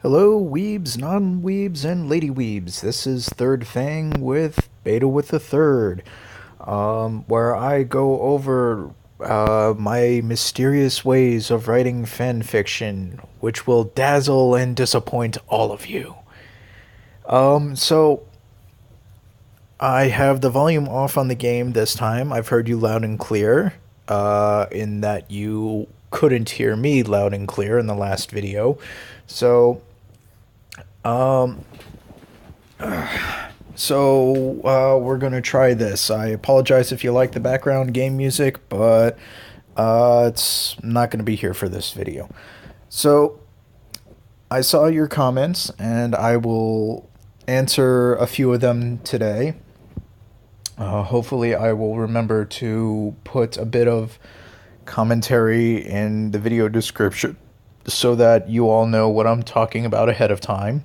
Hello, weebs, non-weebs, and lady weebs. This is Third Fang with Beta with the Third, where I go over my mysterious ways of writing fan fiction, which will dazzle and disappoint all of you. So I have the volume off on the game this time. I've heard you loud and clear, in that you couldn't hear me loud and clear in the last video. So we're gonna try this. I apologize if you like the background game music, but it's not gonna be here for this video. So I saw your comments, and I will answer a few of them today. Hopefully, I will remember to put a bit of commentary in the video description so that you all know what I'm talking about ahead of time.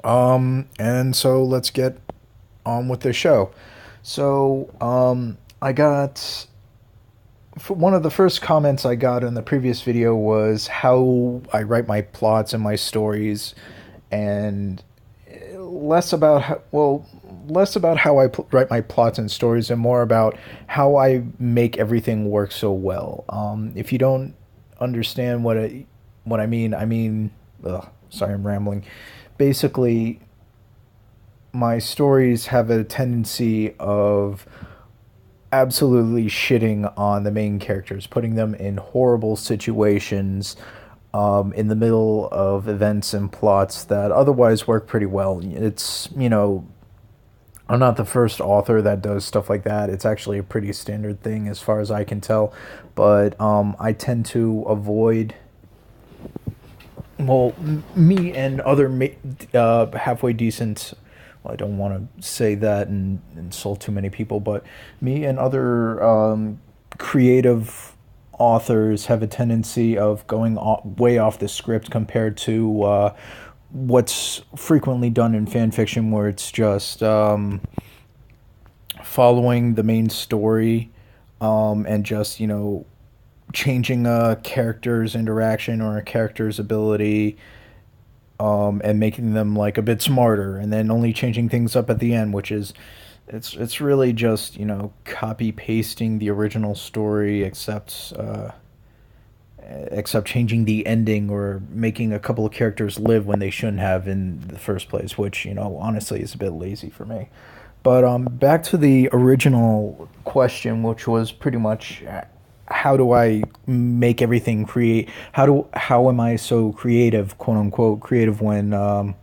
And so let's get on with the show. I got one of the first comments I got in the previous video was how I write my plots and my stories, and less about less about how write my plots and stories, and more about how I make everything work so well. If you don't understand what I mean, sorry, I'm rambling. Basically, my stories have a tendency of absolutely shitting on the main characters, putting them in horrible situations, in the middle of events and plots that otherwise work pretty well. I'm not the first author that does stuff like that. It's actually a pretty standard thing as far as I can tell. But I tend to avoid, well, me and other halfway decent, well, I don't want to say that and insult too many people, but me and other creative authors have a tendency of going way off the script compared to what's frequently done in fan fiction, where it's just following the main story, and just, changing a character's interaction or a character's ability, and making them like a bit smarter, and then only changing things up at the end, which is it's really just copy pasting the original story, except changing the ending or making a couple of characters live when they shouldn't have in the first place, which honestly is a bit lazy for me. But back to the original question, which was pretty much how do I make everything create? How am I so creative, quote unquote, creative when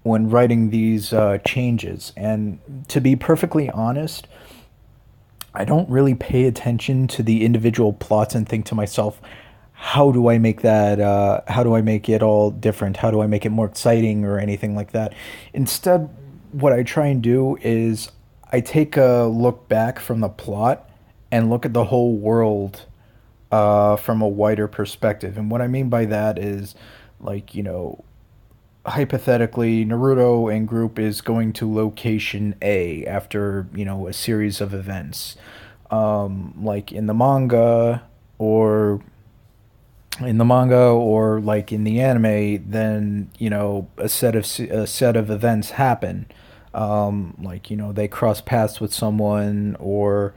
writing these changes? And to be perfectly honest, I don't really pay attention to the individual plots and think to myself, how do I make that? How do I make it all different? How do I make it more exciting or anything like that? Instead, what I try and do is I take a look back from the plot and look at the whole world from a wider perspective. And what I mean by that is, like, hypothetically, Naruto and group is going to location A after, a series of events. Like in the manga or like in the anime, then a set of events happen. Like they cross paths with someone, or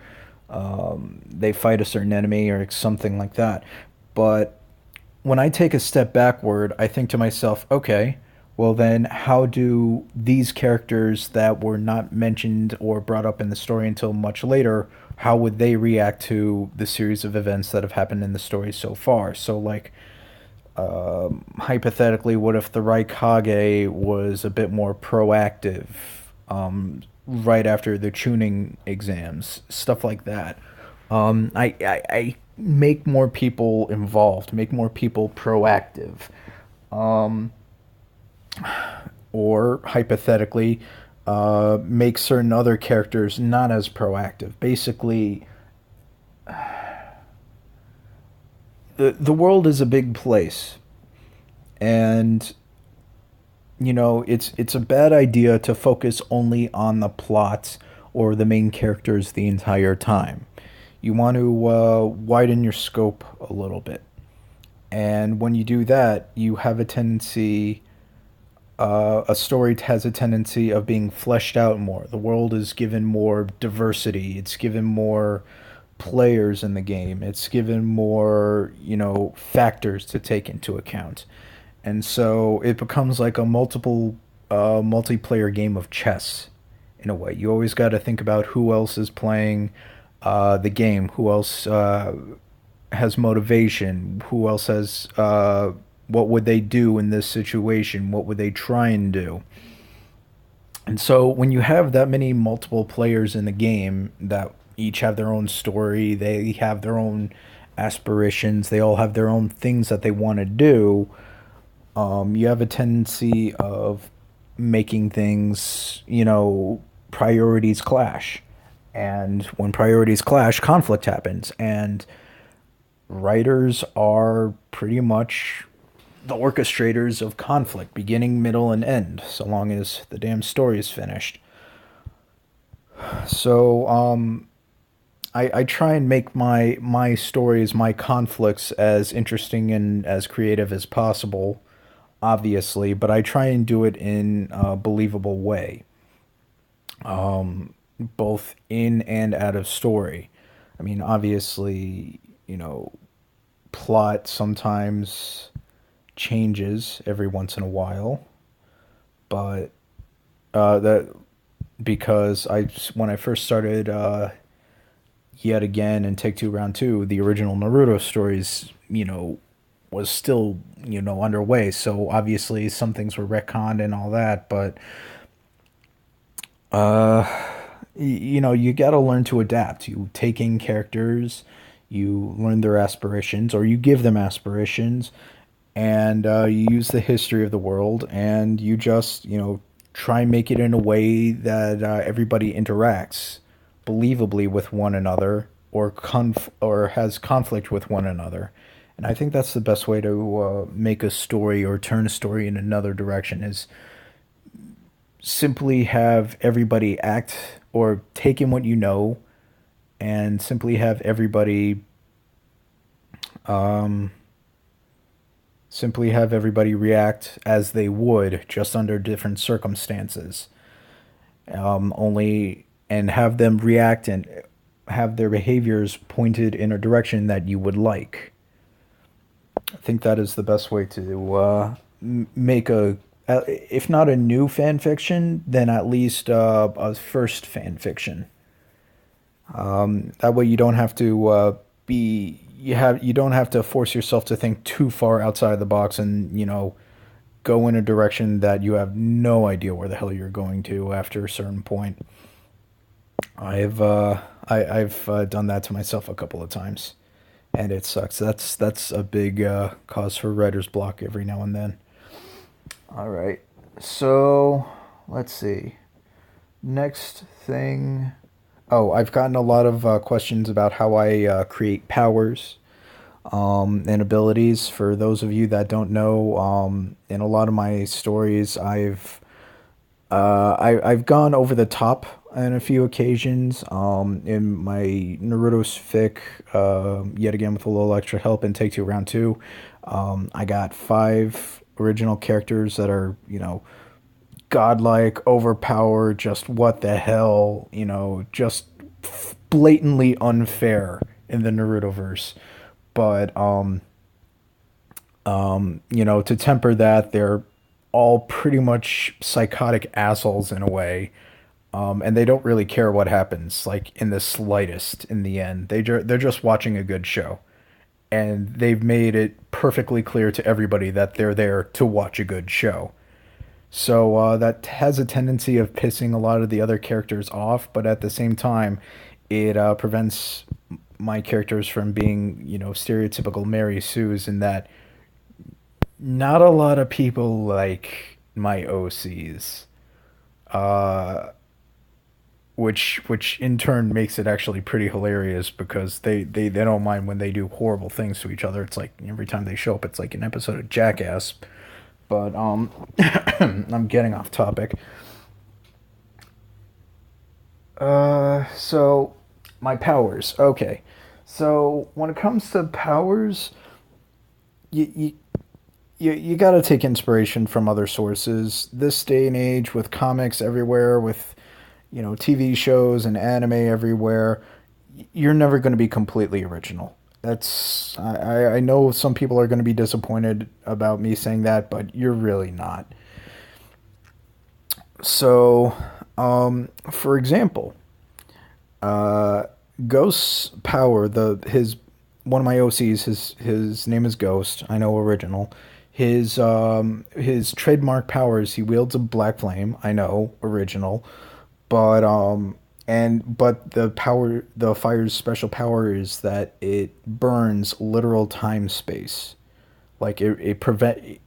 they fight a certain enemy or something like that. But when I take a step backward, I think to myself, okay, well then how do these characters that were not mentioned or brought up in the story until much later, how would they react to the series of events that have happened in the story so far? So, like, hypothetically, what if the Raikage was a bit more proactive, right after the tuning exams, stuff like that? I make more people involved, make more people proactive. Or hypothetically, make certain other characters not as proactive. Basically, the world is a big place, and it's a bad idea to focus only on the plot or the main characters the entire time. You want to widen your scope a little bit. And when you do that, you have a tendency, a story has a tendency of being fleshed out more. The world is given more diversity, it's given more players in the game, it's given more, factors to take into account. And so it becomes like a multiplayer game of chess in a way. You always got to think about who else is playing the game, who else has motivation, who else has what would they do in this situation, what would they try and do. And so when you have that many multiple players in the game that each have their own story, they have their own aspirations, they all have their own things that they want to do, you have a tendency of making things, priorities clash. And when priorities clash, conflict happens. And writers are pretty much the orchestrators of conflict, beginning, middle, and end, so long as the damn story is finished. So, I try and make my stories, my conflicts, as interesting and as creative as possible, obviously, but I try and do it in a believable way, both in and out of story. I mean, obviously, plot sometimes changes every once in a while, but that because I when I first started yet again and Take Two Round Two, the original Naruto stories, was still underway. So obviously some things were retconned and all that, but you got to learn to adapt. You take in characters, you learn their aspirations, or you give them aspirations, and you use the history of the world, and you just try and make it in a way that everybody interacts believably with one another, or or has conflict with one another. And I think that's the best way to make a story or turn a story in another direction, is simply have everybody act or take in what you know, and simply have everybody react as they would just under different circumstances. Only and have them react and have their behaviors pointed in a direction that you would like. I think that is the best way to make if not a new fan fiction, then at least a first fan fiction. That way you don't have to you don't have to force yourself to think too far outside the box and go in a direction that you have no idea where the hell you're going to after a certain point. I've done that to myself a couple of times, and it sucks. That's a big cause for writer's block every now and then. All right, so let's see. Next thing. Oh, I've gotten a lot of questions about how I create powers and abilities. For those of you that don't know, in a lot of my stories, I've gone over the top on a few occasions. In my Naruto's fic, yet again with a little extra help in Take Two Round Two, I got 5 original characters that are godlike, overpowered, just what the hell, just blatantly unfair in the Naruto verse. But to temper that, they're all pretty much psychotic assholes in a way. And they don't really care what happens, like in the slightest. In the end, they're just watching a good show, and they've made it perfectly clear to everybody that they're there to watch a good show. So that has a tendency of pissing a lot of the other characters off, but at the same time, it prevents my characters from being, stereotypical Mary Sue's, in that not a lot of people like my OCs, which in turn makes it actually pretty hilarious, because they don't mind when they do horrible things to each other. It's like every time they show up, it's like an episode of Jackass. But I'm getting off topic. So my powers. Okay. So when it comes to powers, you you got to take inspiration from other sources. This day and age, with comics everywhere, with TV shows and anime everywhere, you're never going to be completely original. I know some people are going to be disappointed about me saying that, but you're really not. So, for example, uh, Ghost's power, the his one of my OCs, his name is Ghost. I know original. His trademark powers, he wields a black flame. I know original, but the fire's special power is that it burns literal time space. Like it prevents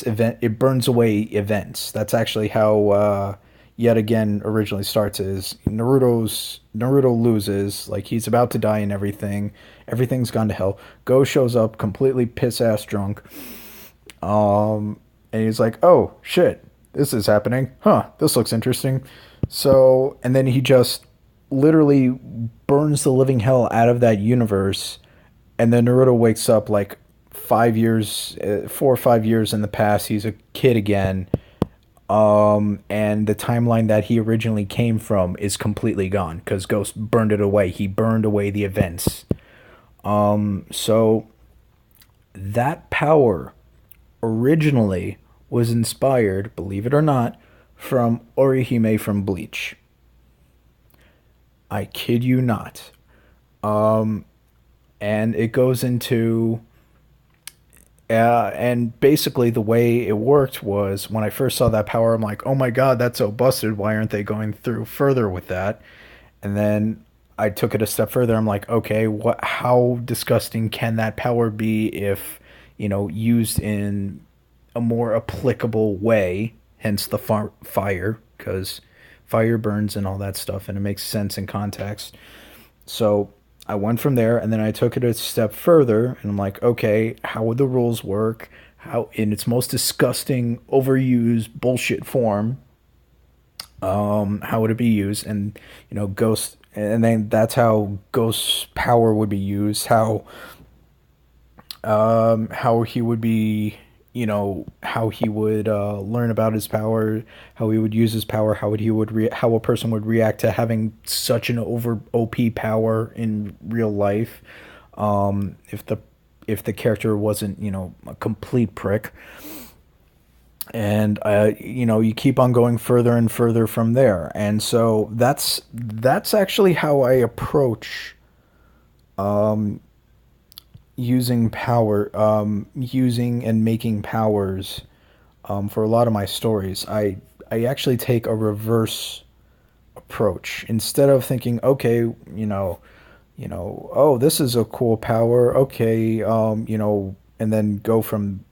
event, it burns away events. That's actually how yet again originally starts. Is Naruto loses, like he's about to die and everything's gone to hell. Go shows up completely piss ass drunk, and he's like, oh shit, this is happening, huh, this looks interesting. So and then he just literally burns the living hell out of that universe, and then Naruto wakes up like 5 years, 4 or 5 years in the past. He's a kid again, and the timeline that he originally came from is completely gone because Ghost burned it away. He burned away the events. So that power originally was inspired, believe it or not, from Orihime from Bleach. I kid you not. And it goes into and basically the way it worked was when I first saw that power, I'm like, oh my god, that's so busted. Why aren't they going through further with that? And then I took it a step further. I'm like, okay, what? How disgusting can that power be if used in a more applicable way? Hence the fire, because fire burns and all that stuff, and it makes sense in context. So I went from there, and then I took it a step further, and I'm like, okay, how would the rules work? How, in its most disgusting, overused bullshit form, how would it be used? And Ghost, and then that's how Ghost's power would be used. How he would be, how he would learn about his power, how he would use his power, how a person would react to having such an over OP power in real life, if the character wasn't a complete prick, and you keep on going further and further from there, and so that's actually how I approach using and making powers for a lot of my stories. I actually take a reverse approach instead of thinking, okay, oh, this is a cool power, okay, and then go from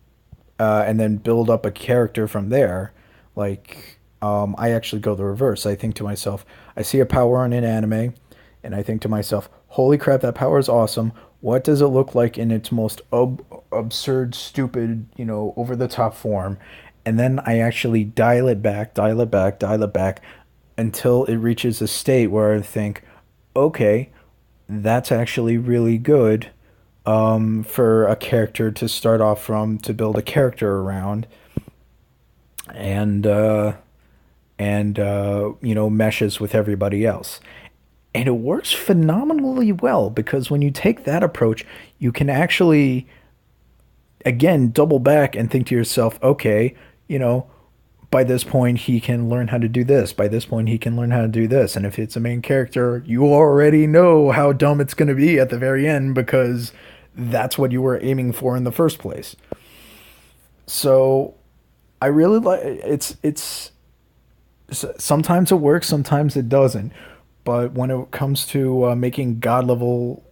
and then build up a character from there. Like, I actually go the reverse. I think to myself, I see a power on an anime, and I think to myself, holy crap, that power is awesome. What does it look like in its most absurd, stupid, over the top form? And then I actually dial it back, dial it back, dial it back until it reaches a state where I think, okay, that's actually really good, for a character to start off from, to build a character around, and meshes with everybody else. And it works phenomenally well because when you take that approach, you can actually, again, double back and think to yourself, okay, you know, by this point he can learn how to do this. By this point he can learn how to do this. And if it's a main character, you already know how dumb it's going to be at the very end because that's what you were aiming for in the first place. So I really like it's sometimes it works, sometimes it doesn't. But when it comes to making god level,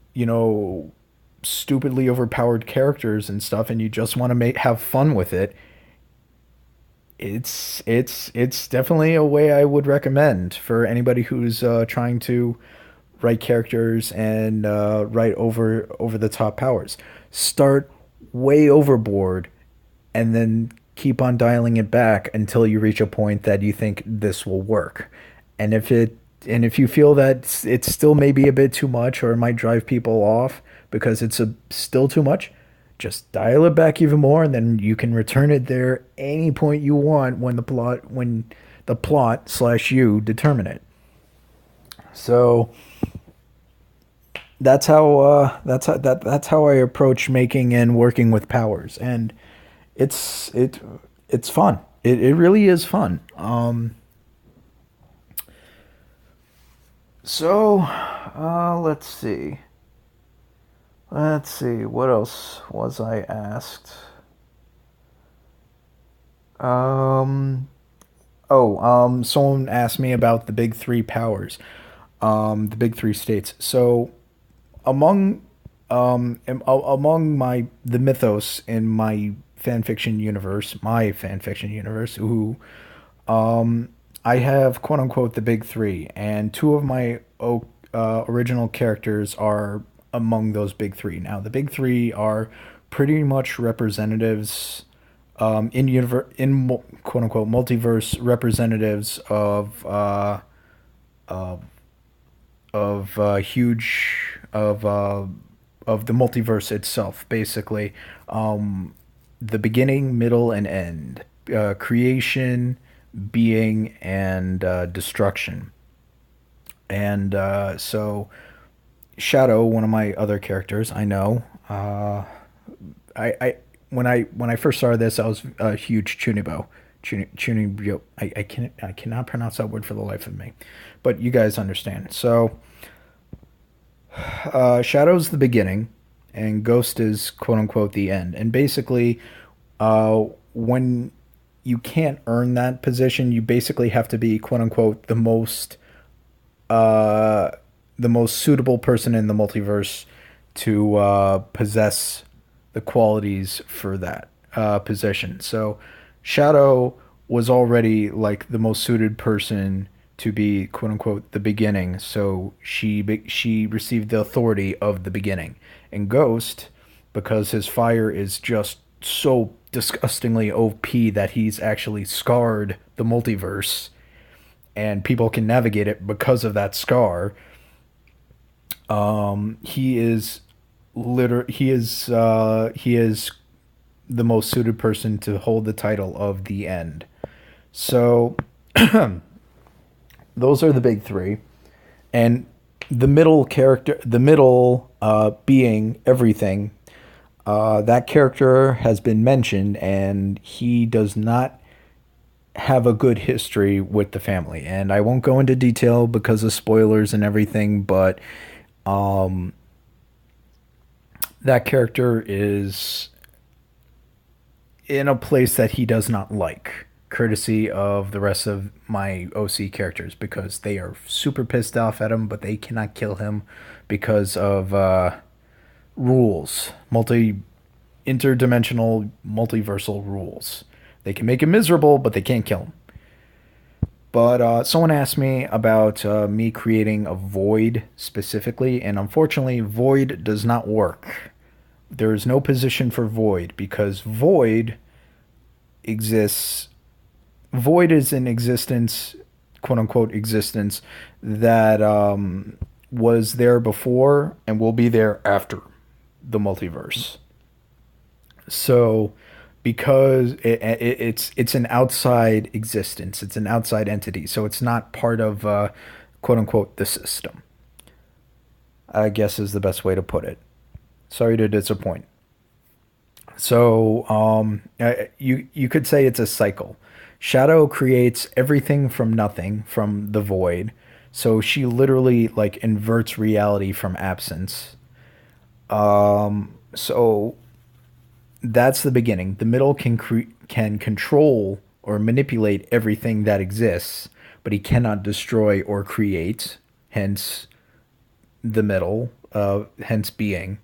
stupidly overpowered characters and stuff, and you just want to make have fun with it, it's definitely a way I would recommend for anybody who's trying to write characters and write over the top powers. Start way overboard, and then keep on dialing it back until you reach a point that you think this will work. And if you feel that it's still maybe a bit too much or it might drive people off because it's still too much, Just dial it back even more, and then you can return it there any point you want when the plot slash you determine it. So that's how I approach making and working with powers, and it's it it's fun. It really is fun. So let's see. Let's see. What else was I asked? Um. Someone asked me about the big three powers, the big three states. So among among my the mythos in my fan fiction universe, who I have quote unquote the big three, and two of my original characters are among those big three. Now, the big three are pretty much representatives quote unquote multiverse representatives huge of the multiverse itself, basically. The beginning, middle, and end, creation, being, and destruction. And Shadow, one of my other characters, I know. I when I first started this, I was a huge Chunibo. Chunibyo. I cannot pronounce that word for the life of me, but you guys understand. So Shadow's the beginning, and Ghost is quote unquote the end. And basically, when you can't earn that position, you basically have to be quote unquote uh, the most suitable person in the multiverse to possess the qualities for that position. So Shadow was already like the most suited person to be quote unquote the beginning. So she received the authority of the beginning. And Ghost, because his fire is just so disgustingly OP that he's actually scarred the multiverse and people can navigate it because of that scar. He is he is the most suited person to hold the title of the end. So those are the big three, and the middle being everything. That character has been mentioned, and he does not have a good history with the family. And I won't go into detail because of spoilers and everything, but that character is in a place that he does not like, courtesy of the rest of my OC characters, because they are super pissed off at him, but they cannot kill him because of rules, interdimensional, multiversal rules. They can make him miserable, but they can't kill him. But someone asked me about me creating a void specifically, and unfortunately, void does not work. There is no position for void because exists. Void is an existence, quote unquote, existence that was there before and will be there after the multiverse. So, because it's an outside existence, it's an outside entity, so it's not part of quote unquote the system. I guess is the best way to put it. Sorry to disappoint. So, you could say it's a cycle. Shadow creates everything from nothing, from the void. So she literally like inverts reality from absence. So that's the beginning. The middle can control or manipulate everything that exists, but he cannot destroy or create. Hence the middle, hence being.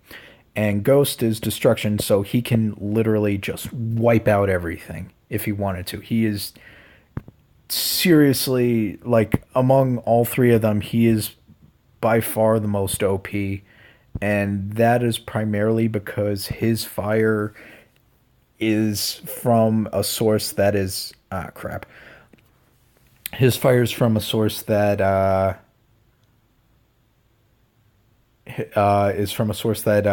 And Ghost is destruction, so he can literally just wipe out everything if he wanted to. He is seriously like among all three of them, he is by far the most OP, and that is primarily because his fire is from a source that is crap. His fire is from a source that is from a source that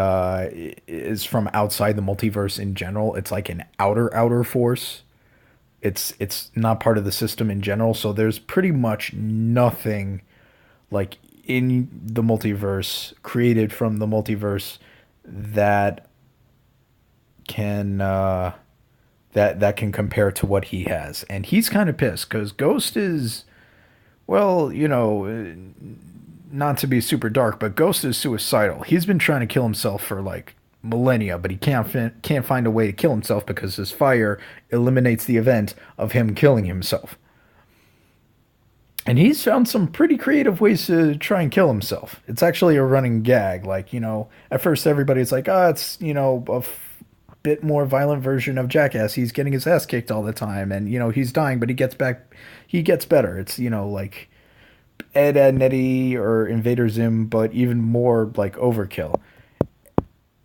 is from outside the multiverse in general. It's like an outer force. It's not part of the system in general. So there's pretty much nothing like in the multiverse created from the multiverse that can that can compare to what he has. And he's kind of pissed because Ghost is, well, not to be super dark, but Ghost is suicidal. He's been trying to kill himself for like millennia, but he can't find a way to kill himself because his fire eliminates the event of him killing himself. And he's found some pretty creative ways to try and kill himself. It's actually a running gag. Like, at first everybody's like, it's, bit more violent version of Jackass. He's getting his ass kicked all the time and, he's dying, but he gets better. It's, like Ed, Nettie or Invader Zim, but even more like overkill.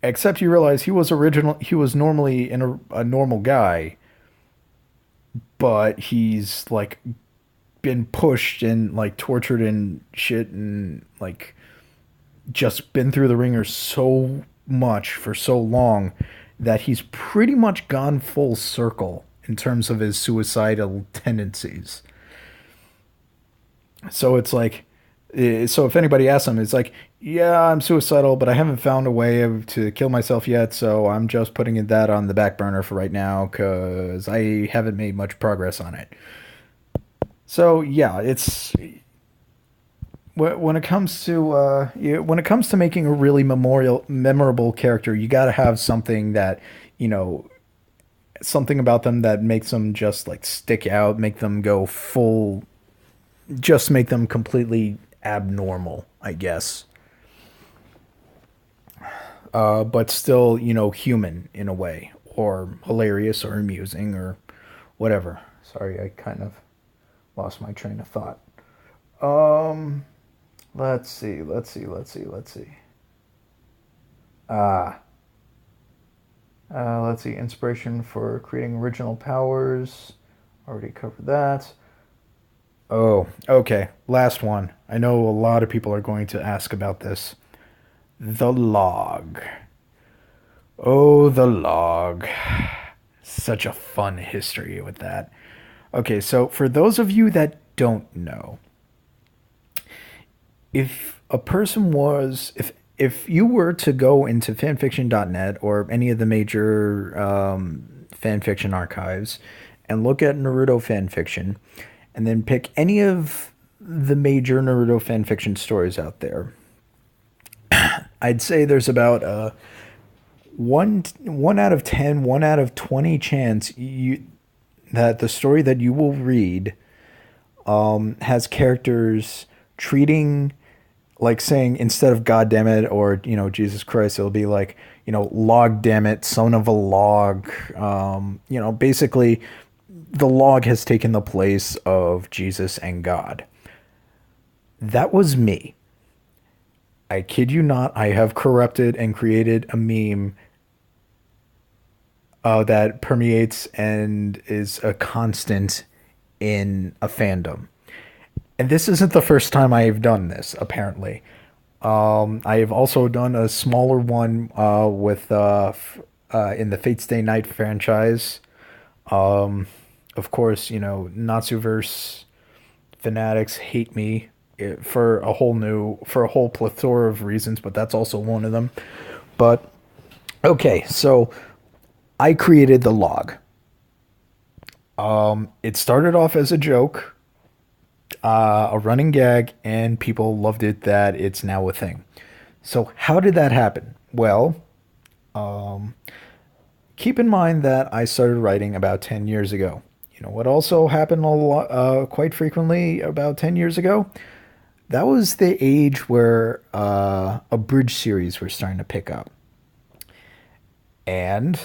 Except you realize he was normally a normal guy, but he's like been pushed and like tortured and shit and like just been through the ringer so much for so long that he's pretty much gone full circle in terms of his suicidal tendencies. So it's like, so if anybody asks him, it's like, yeah, I'm suicidal, but I haven't found a way to kill myself yet, so I'm just putting that on the back burner for right now because I haven't made much progress on it. So yeah, it's when it comes to when it comes to making a really memorable character, you got to have something that you know something about them that makes them just like stick out, make them go full, just make them completely abnormal, I guess. But still, human in a way, or hilarious, or amusing, or whatever. Sorry, I kind of lost my train of thought. Um, let's see. Ah, let's see. Inspiration for creating original powers. Already covered that. Oh, okay. Last one. I know a lot of people are going to ask about this. The log. Oh, the log. Such a fun history with that. Okay, so for those of you that don't know, if a person was if you were to go into fanfiction.net or any of the major fanfiction archives and look at Naruto fanfiction and then pick any of the major Naruto fanfiction stories out there, I'd say there's about a one out of 10, 1 out of 20 chance that the story that you will read has characters treating, like saying, instead of God damn it or Jesus Christ, it'll be like log damn it, son of a log. Basically the log has taken the place of Jesus and God. That was me. I kid you not. I have corrupted and created a meme that permeates and is a constant in a fandom. And this isn't the first time I've done this, apparently. I have also done a smaller one in the Fate Stay Night franchise. Of course, Natsuverse fanatics hate me for a whole plethora of reasons, but that's also one of them. But okay, so I created the log. It started off as a joke, a running gag, and people loved it that it's now a thing. So how did that happen? Well, keep in mind that I started writing about 10 years ago. You know what also happened a lot, quite frequently about 10 years ago? That was the age where a bridge series were starting to pick up. And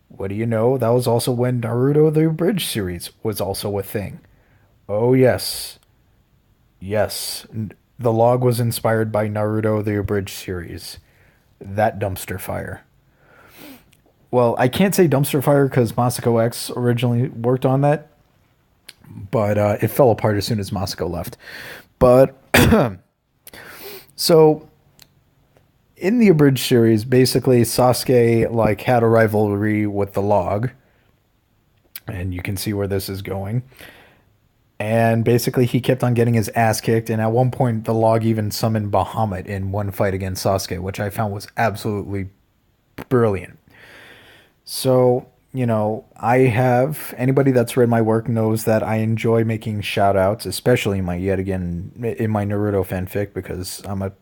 what do you know? That was also when Naruto the Bridge series was also a thing. Oh, yes. Yes. The log was inspired by Naruto the Bridge series. That dumpster fire. Well, I can't say dumpster fire because Masako X originally worked on that, but it fell apart as soon as Masako left. But so in the abridged series, basically Sasuke like had a rivalry with the log, and you can see where this is going. And basically, he kept on getting his ass kicked. And at one point, the log even summoned Bahamut in one fight against Sasuke, which I found was absolutely brilliant. So, I have anybody that's read my work knows that I enjoy making shout outs, especially yet again in my Naruto fanfic because I'm a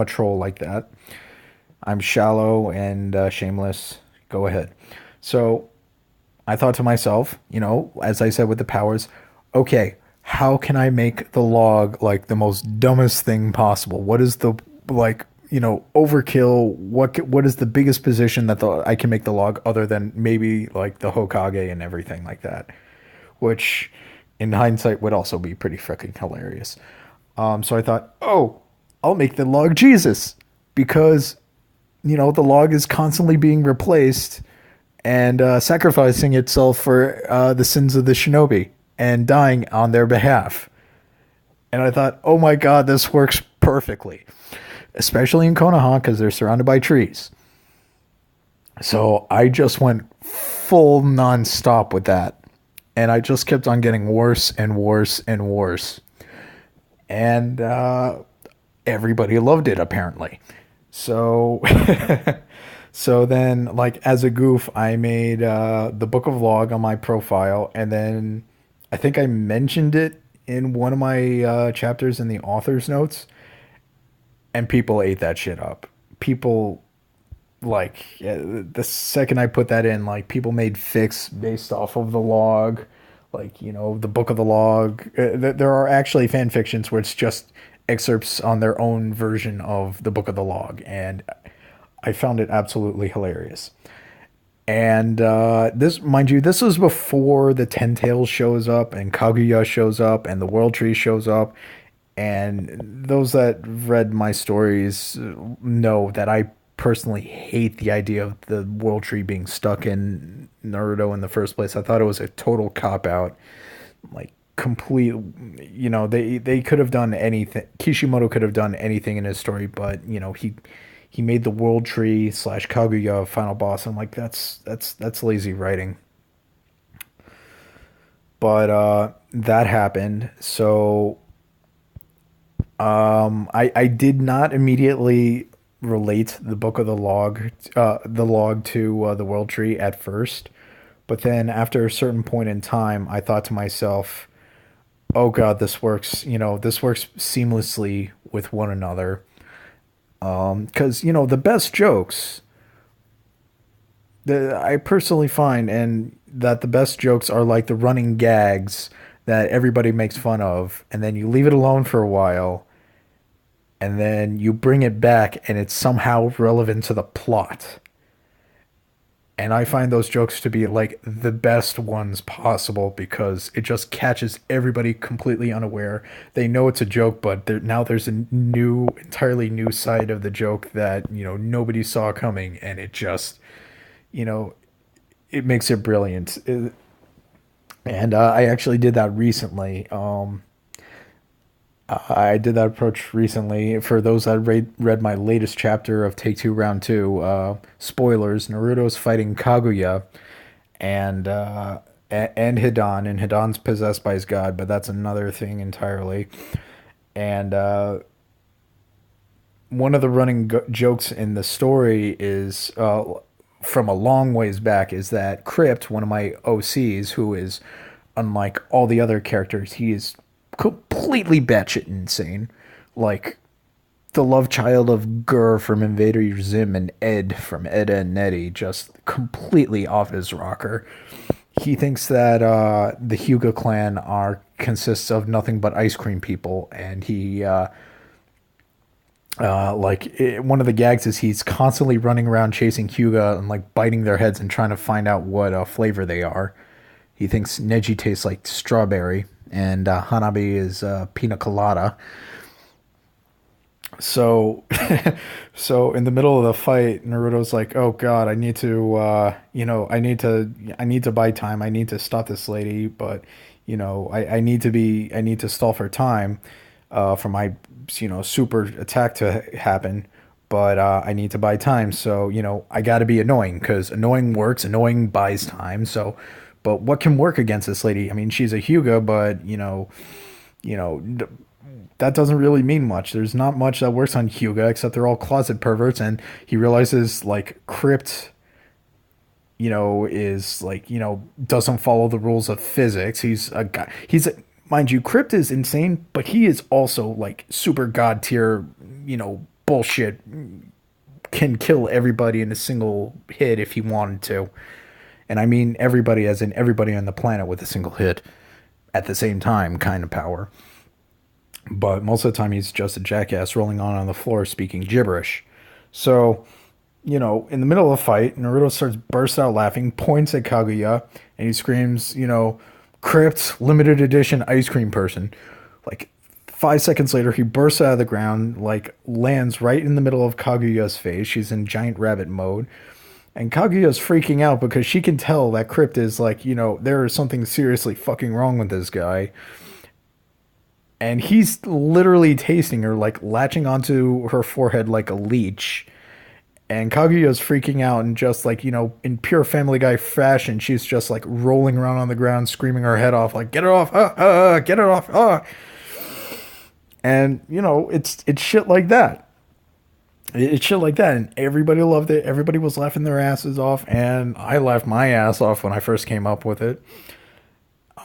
troll like that. I'm shallow and shameless. Go ahead. So I thought to myself, as I said with the powers, okay, how can I make the log like the most dumbest thing possible? What is the like, overkill? What is the biggest position that I can make the log other than maybe like the Hokage and everything like that, which in hindsight would also be pretty freaking hilarious. So I thought, oh, I'll make the log Jesus because the log is constantly being replaced and sacrificing itself for the sins of the shinobi and dying on their behalf. And I thought, oh my god, this works perfectly, especially in Konoha because they're surrounded by trees. So I just went full nonstop with that. And I just kept on getting worse and worse and worse. And everybody loved it, apparently. So so then, like, as a goof, I made the book of log on my profile, and then I think I mentioned it in one of my chapters in the author's notes, and people ate that shit up. People, like, the second I put that in, like, people made fics based off of the log, like, the book of the log. There are actually fan fictions where it's just excerpts on their own version of the book of the log, and I found it absolutely hilarious. And this, mind you, this was before the Ten Tails shows up and Kaguya shows up and the World Tree shows up. And those that read my stories know that I personally hate the idea of the World Tree being stuck in Naruto in the first place. I thought it was a total cop out, like complete. They could have done anything. Kishimoto could have done anything in his story, but he made the World Tree slash Kaguya final boss. I'm like, that's lazy writing. But that happened. So I did not immediately relate the log to the World Tree at first. But then after a certain point in time, I thought to myself, oh God, this works seamlessly with one another. Because the best jokes, I personally find, and that the best jokes are like the running gags that everybody makes fun of, and then you leave it alone for a while, and then you bring it back, and it's somehow relevant to the plot. And I find those jokes to be like the best ones possible because it just catches everybody completely unaware. They know it's a joke, but now there's a entirely new side of the joke that, nobody saw coming. And it just, you know, it makes it brilliant. And I actually did that recently. I did that approach recently. For those that read my latest chapter of Take Two Round Two, spoilers: Naruto's fighting Kaguya and and Hidan, and Hidan's possessed by his god, but that's another thing entirely. And one of the running jokes in the story is from a long ways back is that Crypt, one of my OCs, who is unlike all the other characters, he is completely batshit insane. Like the love child of Gur from Invader Zim and Ed from Ed and Nettie, just completely off his rocker. He thinks that the Hyuga clan consists of nothing but ice cream people, and he one of the gags is he's constantly running around chasing Hyuga and like biting their heads and trying to find out what flavor they are. He thinks Neji tastes like strawberry, and Hanabi is pina colada. So, so in the middle of the fight, Naruto's like, "Oh God, I need to, I need to buy time. I need to stop this lady, but I need to stall for time, for my super attack to happen, but I need to buy time. So, I got to be annoying because annoying works. Annoying buys time. So, but what can work against this lady? I mean, she's a Hyuga, but you know, that doesn't really mean much. There's not much that works on Hyuga except they're all closet perverts, and he realizes like Crypt, is like, doesn't follow the rules of physics. He's a guy. Mind you, Crypt is insane, but he is also like super god tier, bullshit. Can kill everybody in a single hit if he wanted to. And I mean everybody as in everybody on the planet with a single hit at the same time kind of power. But most of the time he's just a jackass rolling on the floor speaking gibberish. So, in the middle of a fight, Naruto starts bursts out laughing, points at Kaguya, and he screams, Crypt limited edition ice cream person. Like 5 seconds later, he bursts out of the ground, like lands right in the middle of Kaguya's face. She's in giant rabbit mode. And Kaguya's freaking out because she can tell that Crypt is like, there is something seriously fucking wrong with this guy. And he's literally tasting her, like latching onto her forehead like a leech. And Kaguya's freaking out and just like, in pure Family Guy fashion, she's just like rolling around on the ground, screaming her head off, like, get it off, get it off, And, it's shit like that. It's shit like that. And everybody loved it. Everybody was laughing their asses off. And I laughed my ass off when I first came up with it.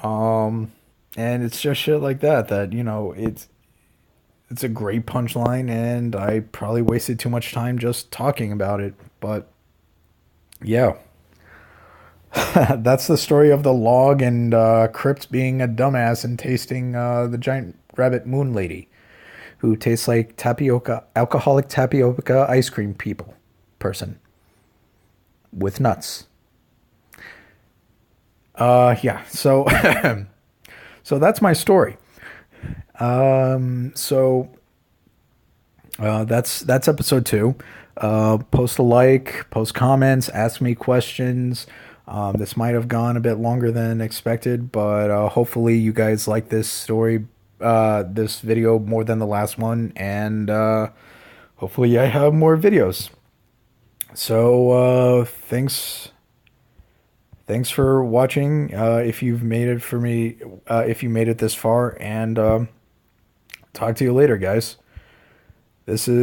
And it's just shit like that, it's a great punchline, and I probably wasted too much time just talking about it. But yeah, that's the story of the log and Crypt being a dumbass and tasting the giant rabbit moon lady, who tastes like tapioca, alcoholic tapioca ice cream person with nuts. Yeah. So, so that's my story. So that's episode 2. Post a like, post comments, ask me questions. This might have gone a bit longer than expected, but hopefully you guys like this story, this video more than the last one, and hopefully I have more videos. So thanks for watching. If you've made it for me, if you made it this far, and talk to you later, guys. This is